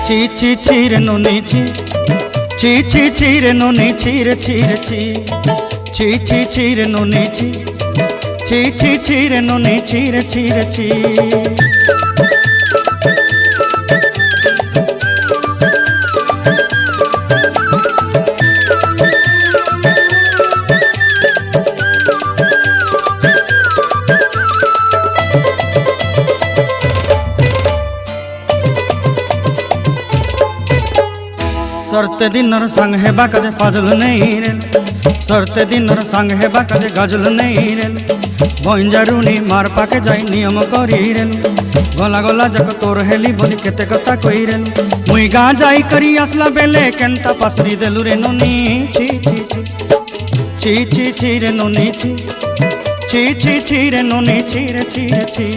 ছি ছি ছি রে নুনি ছি, ছি ছি ছি রে নুনি ছি রে ছি রে ছি, ছি ছি ছি রে নুনি ছি, ছি ছি ছি রে নুনি ছি রে ছি রে ছি। सरते दिनर संग हेबा काजे फाजल नहीं रेल, सरते दिनर संग हेबा काजे गजल नहीं रेल, बंजारुनी मार पाके जाई नियम करी रेल, गला गला जक तोर हेली बोली केते कथा कई रेल, मुई गा जाई करी असला बेले केंता पासरी देलु रे नुनी ची ची ची, ची ची ची रे नुनी ची, ची ची ची रे नुनी ची रे ची रे ची।